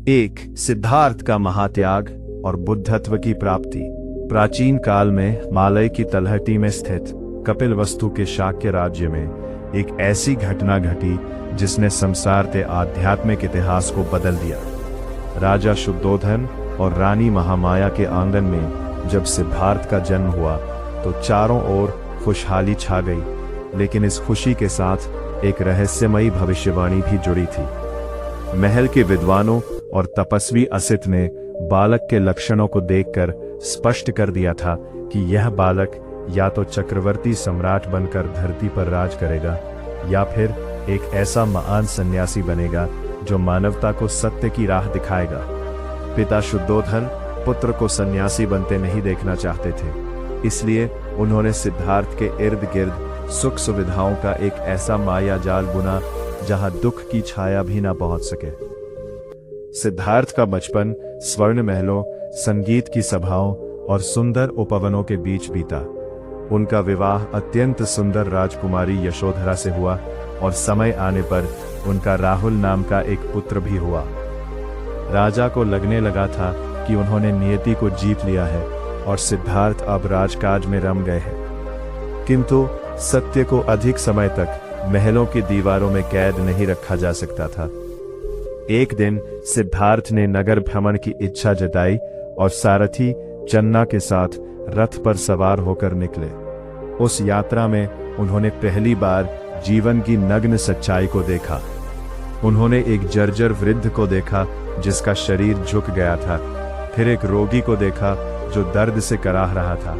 एक, सिद्धार्थ का महात्याग और बुद्धत्व की प्राप्ति। प्राचीन काल में हिमालय की तलहटी में स्थित कपिलवस्तु के शाक्य राज्य में एक ऐसी घटना घटी जिसने संसार के आध्यात्मिक इतिहास को बदल दिया। राजा शुद्धोधन और रानी महामाया के आंगन में जब सिद्धार्थ का जन्म हुआ तो चारों ओर खुशहाली छा गई, लेकिन इस खुशी के साथ एक रहस्यमयी भविष्यवाणी भी जुड़ी थी। महल के विद्वानों और तपस्वी असित ने बालक के लक्षणों को देखकर स्पष्ट कर दिया था कि यह बालक या तो चक्रवर्ती सम्राट बनकर धरती पर राज करेगा या फिर एक ऐसा महान सन्यासी बनेगा जो मानवता को सत्य की राह दिखाएगा। पिता शुद्धोधन पुत्र को सन्यासी बनते नहीं देखना चाहते थे, इसलिए उन्होंने सिद्धार्थ के इर्द गिर्द सुख सुविधाओं का एक ऐसा माया जाल बुना जहां दुख की छाया भी ना पहुंच सके। सिद्धार्थ का बचपन स्वर्ण महलों, संगीत की सभाओं और सुंदर उपवनों के बीच बीता। उनका विवाह अत्यंत सुंदर राजकुमारी यशोधरा से हुआ और समय आने पर उनका राहुल नाम का एक पुत्र भी हुआ। राजा को लगने लगा था कि उन्होंने नियति को जीत लिया है और सिद्धार्थ अब राजकाज में रम गए हैं, किंतु सत्य को अधिक समय तक महलों की दीवारों में कैद नहीं रखा जा सकता था। एक दिन सिद्धार्थ ने नगर भ्रमण की इच्छा जताई और सारथी चन्ना के साथ रथ पर सवार होकर निकले। उस यात्रा में उन्होंने पहली बार जीवन की नग्न सच्चाई को देखा। उन्होंने एक जर्जर वृद्ध को देखा जिसका शरीर झुक गया था, फिर एक रोगी को देखा जो दर्द से कराह रहा था,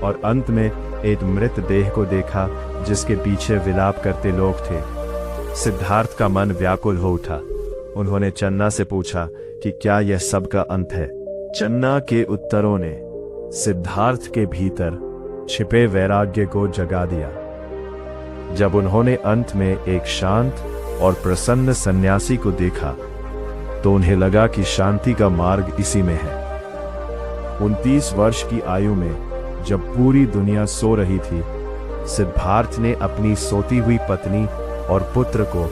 और अंत में एक मृत देह को देखा जिसके पीछे विलाप करते लोग थे। सिद्धार्थ का मन व्याकुल हो उठा। उन्होंने चन्ना से पूछा कि क्या यह सब का अंत है। चन्ना के उत्तरों ने सिद्धार्थ के भीतर छिपे वैराग्य को जगा दिया। जब उन्होंने अंत में एक शांत और प्रसन्न सन्यासी को देखा तो उन्हें लगा कि शांति का मार्ग इसी में है। 29 वर्ष की आयु में जब पूरी दुनिया सो रही थी, सिद्धार्थ ने अपनी सोती हुई पत्नी और पुत्र को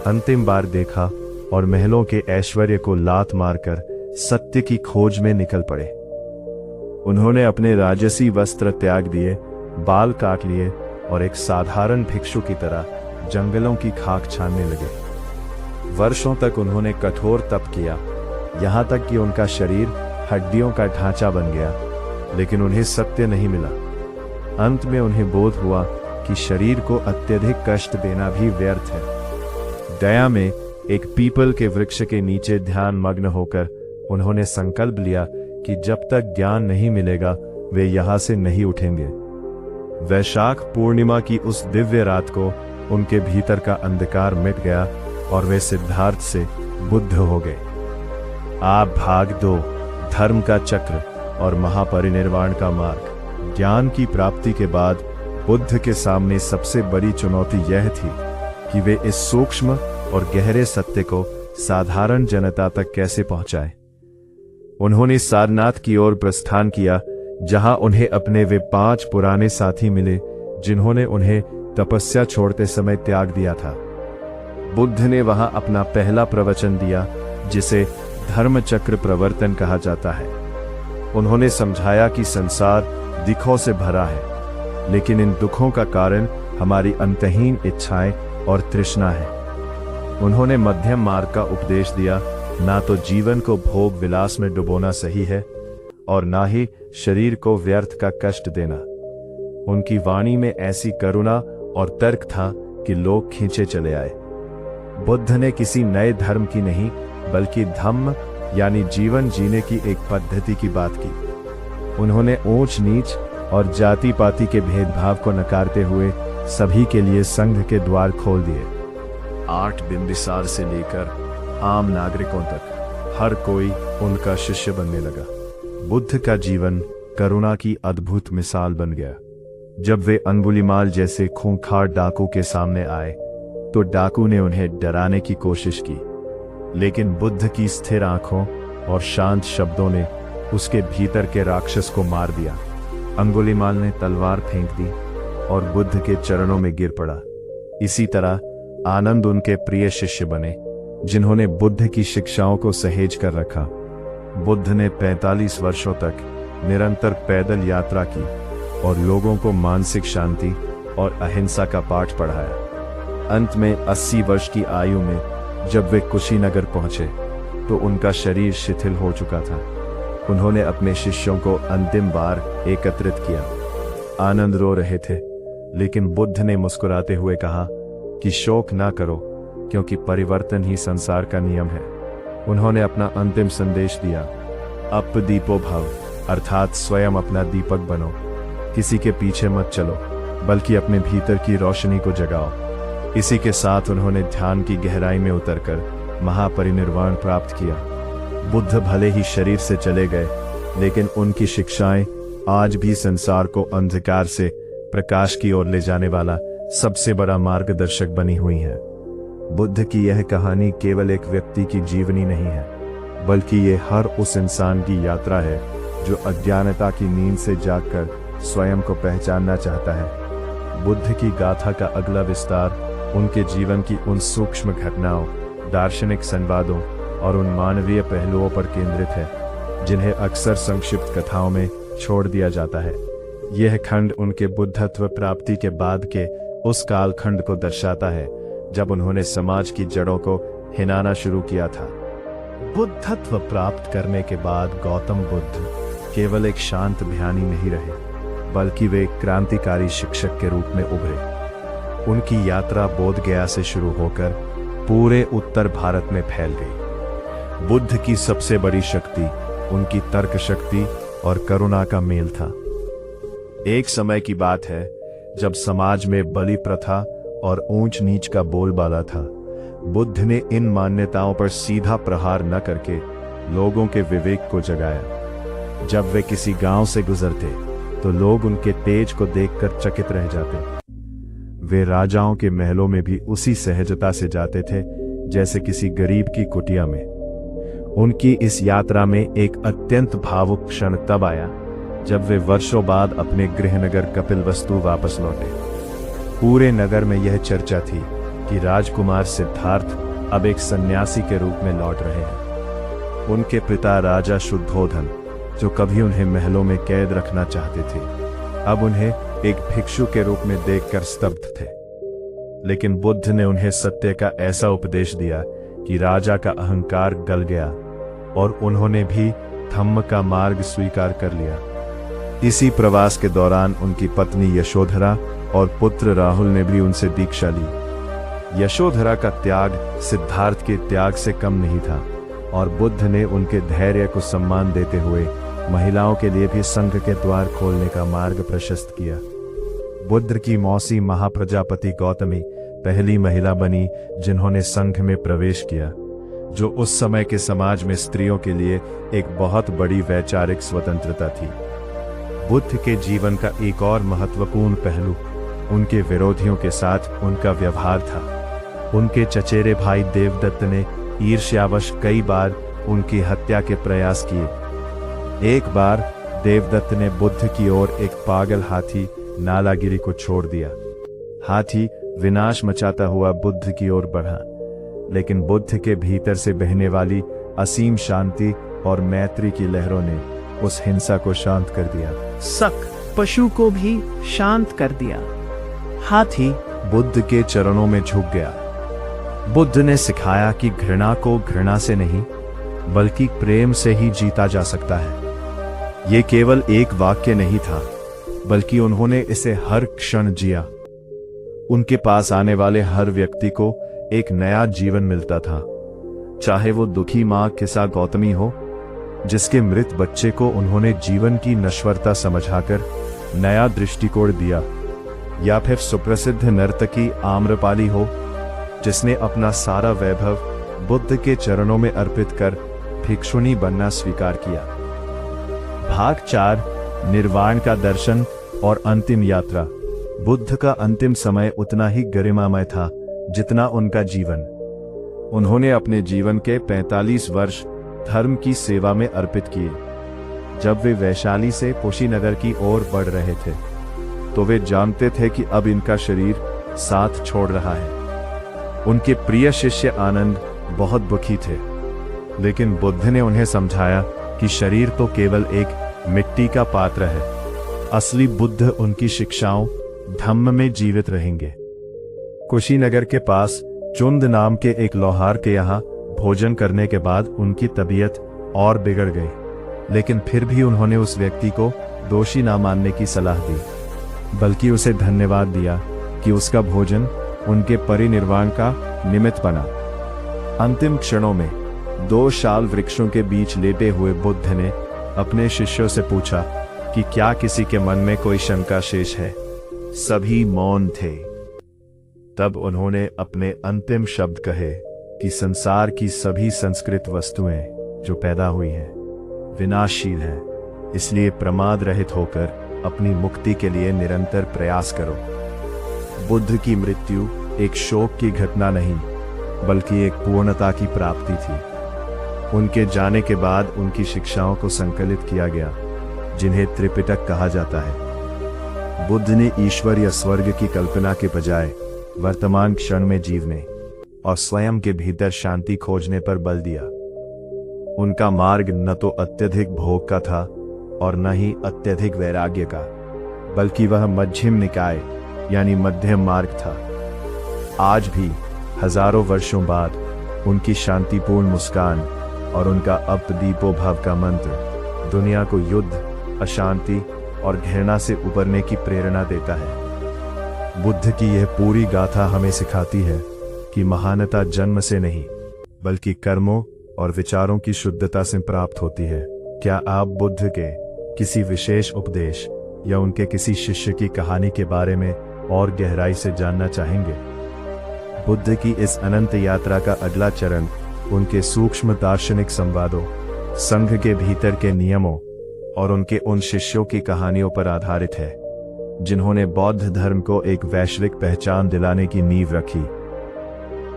अंतिम बार देखा और महलों के ऐश्वर्य को लात मारकर सत्य की खोज में निकल पड़े। उन्होंने अपने राजसी वस्त्र त्याग दिए, बाल काट लिए और एक साधारण भिक्षु की तरह जंगलों की खाक छानने लगे। वर्षों तक उन्होंने कठोर तप किया, यहां तक कि उनका शरीर हड्डियों का ढांचा बन गया, लेकिन उन्हें सत्य नहीं मिला। अंत में उन्हें बोध हुआ कि शरीर को अत्यधिक कष्ट देना भी व्यर्थ है। दया में एक पीपल के वृक्ष के नीचे ध्यान मग्न होकर उन्होंने संकल्प लिया कि जब तक ज्ञान नहीं मिलेगा वे यहां से नहीं उठेंगे। वैशाख पूर्णिमा की उस दिव्य रात को उनके भीतर का अंधकार मिट गया और वे सिद्धार्थ से बुद्ध हो गए। आप भाग दो, धर्म का चक्र और महापरिनिर्वाण का मार्ग। ज्ञान की प्राप्ति के बाद बुद्ध के सामने सबसे बड़ी चुनौती यह थी कि वे इस सूक्ष्म और गहरे सत्य को साधारण जनता तक कैसे पहुंचाए। उन्होंने सारनाथ की ओर प्रस्थान किया, जहां उन्हें अपने वे 5 पुराने साथी मिले जिन्होंने उन्हें तपस्या छोड़ते समय त्याग दिया था। बुद्ध ने वहां अपना पहला प्रवचन दिया, जिसे धर्म चक्र प्रवर्तन कहा जाता है। उन्होंने समझाया कि संसार दुखों से भरा है, लेकिन इन दुखों का कारण हमारी अंतहीन इच्छाएं और तृष्णा है। उन्होंने मध्यम मार्ग का उपदेश दिया, ना तो जीवन को भोग विलास में डुबोना सही है और ना ही शरीर को व्यर्थ का कष्ट देना। उनकी वाणी में ऐसी करुणा और तर्क था कि लोग खींचे चले आए। बुद्ध ने किसी नए धर्म की नहीं, बल्कि धम्म यानी जीवन जीने की एक पद्धति की बात की। उन्होंने ऊंच नीच और जाति पाति के भेदभाव को नकारते हुए सभी के लिए संघ के द्वार खोल दिए। 8 बिंबिसार से लेकर आम नागरिकों तक हर कोई उनका शिष्य बनने लगा। बुद्ध का जीवन करुणा की अद्भुत मिसाल बन गया। जब वे अंगुलीमाल जैसे खूंखार डाकू के सामने आए तो डाकू ने उन्हें डराने की कोशिश की, लेकिन बुद्ध की स्थिर आंखों और शांत शब्दों ने उसके भीतर के राक्षस को मार दिया। अंगुलीमाल ने तलवार फेंक दी और बुद्ध के चरणों में गिर पड़ा। इसी तरह आनंद उनके प्रिय शिष्य बने, जिन्होंने बुद्ध की शिक्षाओं को सहेज कर रखा। बुद्ध ने 45 वर्षों तक निरंतर पैदल यात्रा की और लोगों को मानसिक शांति और अहिंसा का पाठ पढ़ाया। अंत में 80 वर्ष की आयु में जब वे कुशीनगर पहुंचे तो उनका शरीर शिथिल हो चुका था। उन्होंने अपने शिष्यों को अंतिम बार एकत्रित किया। आनंद रो रहे थे, लेकिन बुद्ध ने मुस्कुराते हुए कहा कि शोक ना करो, क्योंकि परिवर्तन ही संसार का नियम है। उन्होंने अपना अंतिम संदेश दिया, अपदीपो भव, अर्थात स्वयं अपना दीपक बनो। किसी के पीछे मत चलो, बल्कि अपने भीतर की रोशनी को जगाओ। इसी के साथ उन्होंने ध्यान की गहराई में उतरकर महापरिनिर्वाण प्राप्त किया। बुद्ध भले ही शरीर से चले गए, लेकिन उनकी शिक्षाएं आज भी संसार को अंधकार से प्रकाश की ओर ले जाने वाला सबसे बड़ा मार्गदर्शक बनी हुई है। बुद्ध की यह कहानी केवल एक व्यक्ति की जीवनी नहीं है, बल्कि ये हर उस इंसान की यात्रा है जो अज्ञानता की नींद से जागकर स्वयं को पहचानना चाहता है। बुद्ध की गाथा का अगला विस्तार उनके जीवन की उन सूक्ष्म घटनाओं, दार्शनिक संवादों और उन मानवीय पहलुओं पर केंद्रित है जिन्हें अक्सर संक्षिप्त कथाओं में छोड़ दिया जाता है। यह खंड उनके बुद्धत्व प्राप्ति के बाद के उस कालखंड को दर्शाता है जब उन्होंने समाज की जड़ों को हिलाना शुरू किया था। बुद्धत्व प्राप्त करने के बाद गौतम बुद्ध केवल एक शांत ध्यानी नहीं रहे, बल्कि वे एक क्रांतिकारी शिक्षक के रूप में उभरे। उनकी यात्रा बोध गया से शुरू होकर पूरे उत्तर भारत में फैल गई। बुद्ध की सबसे बड़ी शक्ति उनकी तर्क शक्ति और करुणा का मेल था। एक समय की बात है जब समाज में बलि प्रथा और ऊंच नीच का बोलबाला था। बुद्ध ने इन मान्यताओं पर सीधा प्रहार न करके लोगों के विवेक को जगाया। जब वे किसी गांव से गुजरते तो लोग उनके तेज को देखकर चकित रह जाते। वे राजाओं के महलों में भी उसी सहजता से जाते थे जैसे किसी गरीब की कुटिया में। उनकी इस यात्रा में एक अत्यंत भावुक क्षण तब आया जब वे वर्षों बाद अपने गृहनगर कपिलवस्तु वापस लौटे। पूरे नगर में यह चर्चा थी कि राजकुमार सिद्धार्थ अब एक सन्यासी के रूप में लौट रहे हैं। उनके पिता राजा शुद्धोधन, जो कभी उन्हें महलों में कैद रखना चाहते थे, अब उन्हें एक भिक्षु के रूप में देखकर स्तब्ध थे। लेकिन बुद्ध ने उन्हें सत्य का ऐसा उपदेश दिया कि राजा का अहंकार गल गया और उन्होंने भी धम्म का मार्ग स्वीकार कर लिया। इसी प्रवास के दौरान उनकी पत्नी यशोधरा और पुत्र राहुल ने भी उनसे दीक्षा ली। यशोधरा का त्याग सिद्धार्थ के त्याग से कम नहीं था और बुद्ध ने उनके धैर्य को सम्मान देते हुए महिलाओं के लिए भी संघ के द्वार खोलने का मार्ग प्रशस्त किया। बुद्ध की मौसी महाप्रजापति गौतमी पहली महिला बनी जिन्होंने संघ में प्रवेश किया, जो उस समय के समाज में स्त्रियों के लिए एक बहुत बड़ी वैचारिक स्वतंत्रता थी। बुद्ध के जीवन का एक और महत्वपूर्ण पहलू उनके विरोधियों के साथ उनका व्यवहार था। उनके चचेरे भाई देवदत्त ने ईर्ष्यावश कई बार उनकी हत्या के प्रयास किए। एक बार देवदत्त ने बुद्ध की ओर एक पागल हाथी नालागिरी को छोड़ दिया। हाथी विनाश मचाता हुआ बुद्ध की ओर बढ़ा, लेकिन बुद्ध के भीतर से बहने वाली असीम शांति और मैत्री की लहरों ने उस हिंसा को शांत कर दिया। शक पशु को भी शांत कर दिया। हाथी बुद्ध के चरणों में झुक गया। बुद्ध ने सिखाया कि घृणा को घृणा से नहीं, बल्कि प्रेम से ही जीता जा सकता है। ये केवल एक वाक्य नहीं था, बल्कि उन्होंने इसे हर क्षण जिया। उनके पास आने वाले हर व्यक्ति को एक नया जीवन मिलता था, चाहे वो दुखी मां किसा गौतमी हो, जिसके मृत बच्चे को उन्होंने जीवन की नश्वरता समझाकर नया दृष्टिकोण दिया, या फिर सुप्रसिद्ध नर्तकी आम्रपाली हो, जिसने अपना सारा वैभव बुद्ध के चरणों में अर्पित कर भिक्षुणी बनना स्वीकार किया। भाग 4 निर्वाण का दर्शन और अंतिम यात्रा। बुद्ध का अंतिम समय उतना ही गरिमामय था जितना उनका जीवन। उन्होंने अपने जीवन के 45 वर्ष धर्म की सेवा में अर्पित किए। जब वे वैशाली से कुशीनगर की ओर बढ़ रहे थे, तो वे जानते थे कि अब इनका शरीर साथ छोड़ रहा है। उनके प्रिय शिष्य आनंद बहुत दुखी थे, लेकिन बुद्ध ने उन्हें समझाया कि शरीर तो केवल एक मिट्टी का पात्र है। असली बुद्ध उनकी शिक्षाओं धम्म में जीवित रहेंगे। कुशीनगर के पास चुंद नाम के एक लोहार के यहाँ भोजन करने के बाद उनकी तबीयत और बिगड़ गई, लेकिन फिर भी उन्होंने उस व्यक्ति को दोषी ना मानने की सलाह दी, बल्कि उसे धन्यवाद दिया कि उसका भोजन उनके परिनिर्वाण का निमित्त बना। अंतिम क्षणों में 2 शाल वृक्षों के बीच लेटे हुए बुद्ध ने अपने शिष्यों से पूछा कि क्या किसी के मन में कोई शंका शेष है। सभी मौन थे। तब उन्होंने अपने अंतिम शब्द कहे कि संसार की सभी संस्कृत वस्तुएं जो पैदा हुई हैं विनाशशील हैं, इसलिए प्रमाद रहित होकर अपनी मुक्ति के लिए निरंतर प्रयास करो। बुद्ध की मृत्यु एक शोक की घटना नहीं, बल्कि एक पूर्णता की प्राप्ति थी। उनके जाने के बाद उनकी शिक्षाओं को संकलित किया गया, जिन्हें त्रिपिटक कहा जाता है। बुद्ध ने ईश्वर या स्वर्ग की कल्पना के बजाय वर्तमान क्षण में जीवने और स्वयं के भीतर शांति खोजने पर बल दिया। उनका मार्ग न तो अत्यधिक भोग का था और न ही अत्यधिक वैराग्य का, बल्कि वह मध्यम निकाय यानी मध्यम मार्ग था। आज भी हजारों वर्षों बाद उनकी शांतिपूर्ण मुस्कान और उनका अपदीपो भव का मंत्र दुनिया को युद्ध, अशांति और घृणा से उबरने की प्रेरणा देता है। बुद्ध की यह पूरी गाथा हमें सिखाती है कि महानता जन्म से नहीं, बल्कि कर्मों और विचारों की शुद्धता से प्राप्त होती है। क्या आप बुद्ध के किसी विशेष उपदेश या उनके किसी शिष्य की कहानी के बारे में और गहराई से जानना चाहेंगे? बुद्ध की इस अनंत यात्रा का अगला चरण उनके सूक्ष्म दार्शनिक संवादों, संघ के भीतर के नियमों और उनके उन शिष्यों की कहानियों पर आधारित है जिन्होंने बौद्ध धर्म को एक वैश्विक पहचान दिलाने की नींव रखी।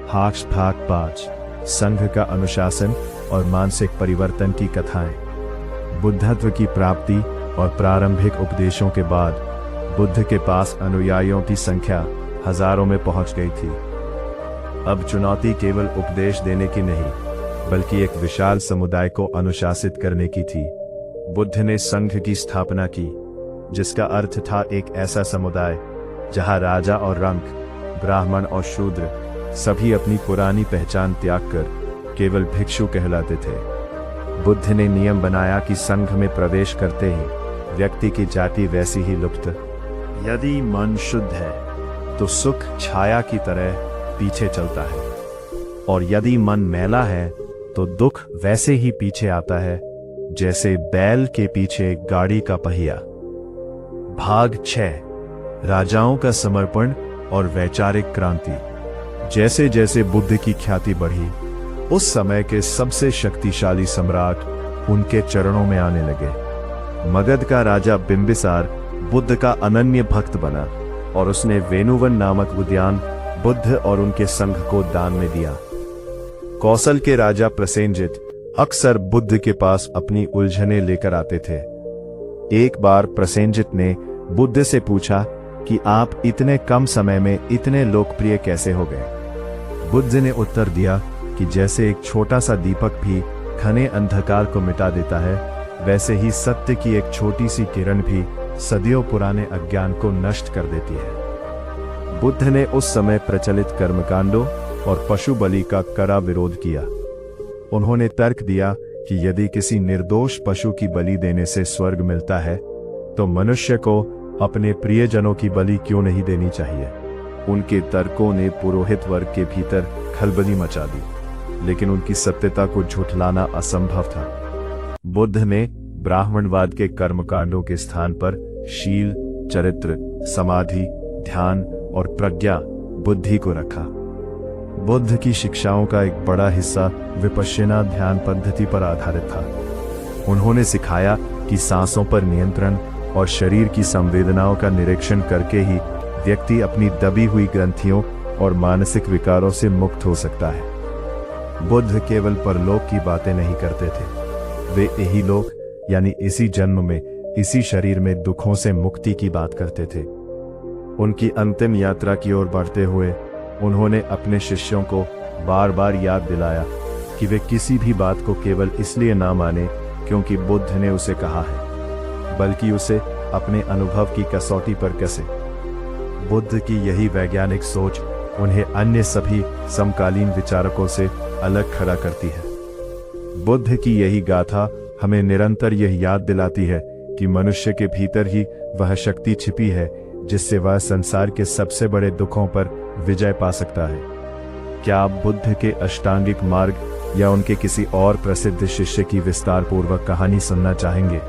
हाक्स भाग 5 संघ का अनुशासन और मानसिक परिवर्तन की कथाएं। बुद्धत्व की प्राप्ति और प्रारंभिक उपदेशों के बाद बुद्ध के पास अनुयायियों की संख्या हजारों में पहुंच गई थी। अब चुनौती केवल उपदेश देने की नहीं, बल्कि एक विशाल समुदाय को अनुशासित करने की थी। बुद्ध ने संघ की स्थापना की, जिसका अर्थ था एक ऐसा समुदाय जहां राजा और रंक, ब्राह्मण और शूद्र सभी अपनी पुरानी पहचान त्याग कर केवल भिक्षु कहलाते थे। बुद्ध ने नियम बनाया कि संघ में प्रवेश करते ही व्यक्ति की जाति वैसी ही लुप्त। यदि मन शुद्ध है तो सुख छाया की तरह पीछे चलता है, और यदि मन मैला है तो दुख वैसे ही पीछे आता है जैसे बैल के पीछे गाड़ी का पहिया। भाग 6 राजाओं का समर्पण और वैचारिक क्रांति। जैसे जैसे बुद्ध की ख्याति बढ़ी, उस समय के सबसे शक्तिशाली सम्राट उनके चरणों में आने लगे। मगध का राजा बिंबिसार बुद्ध का अनन्य भक्त बना और उसने वेणुवन नामक उद्यान बुद्ध और उनके संघ को दान में दिया। कौशल के राजा प्रसेनजित अक्सर बुद्ध के पास अपनी उलझनें लेकर आते थे। एक बार प्रसेनजित ने बुद्ध से पूछा कि आप इतने कम समय में इतने लोकप्रिय कैसे हो गए? बुद्ध ने उत्तर दिया कि जैसे एक छोटा सा दीपक भी घने अंधकार को मिटा देता है, वैसे ही सत्य की एक छोटी सी किरण भी सदियों पुराने अज्ञान को नष्ट कर देती है। बुद्ध ने उस समय प्रचलित कर्मकांडों और पशु बलि का कड़ा विरोध किया। उन्होंने तर्क दिया कि यदि किसी निर्दोष पशु की बलि देने से स्वर्ग मिलता है, तो मनुष्य को अपने प्रियजनों की बलि क्यों नहीं देनी चाहिए। उनके तर्कों ने पुरोहित वर्ग के भीतर खलबली मचा दी, लेकिन उनकी सत्यता को झुठलाना असंभव था। बुद्ध ने ब्राह्मणवाद के कर्मकांडों के स्थान पर शील, चरित्र, समाधि, ध्यान और प्रज्ञा बुद्धि को रखा। बुद्ध की शिक्षाओं का एक बड़ा हिस्सा विपश्यना ध्यान पद्धति पर आधारित था। उन्होंने सिखाया कि सांसों पर नियंत्रण और शरीर की संवेदनाओं का निरीक्षण करके ही व्यक्ति अपनी दबी हुई ग्रंथियों और मानसिक विकारों से मुक्त हो सकता है। बुद्ध केवल परलोक की बातें नहीं करते थे, वे यही लोक यानी इसी जन्म में, इसी शरीर में दुखों से मुक्ति की बात करते थे। उनकी अंतिम यात्रा की ओर बढ़ते हुए उन्होंने अपने शिष्यों को बार बार याद दिलाया कि वे किसी भी बात को केवल इसलिए ना माने क्योंकि बुद्ध ने उसे कहा है, बल्कि उसे अपने अनुभव की कसौटी पर कसे। बुद्ध की यही वैज्ञानिक सोच उन्हें अन्य सभी समकालीन विचारकों से अलग खड़ा करती है। बुद्ध की यही गाथा हमें निरंतर यह याद दिलाती है कि मनुष्य के भीतर ही वह शक्ति छिपी है जिससे वह संसार के सबसे बड़े दुखों पर विजय पा सकता है। क्या आप बुद्ध के अष्टांगिक मार्ग या उनके किसी और प्रसिद्ध शिष्य की विस्तार पूर्वक कहानी सुनना चाहेंगे?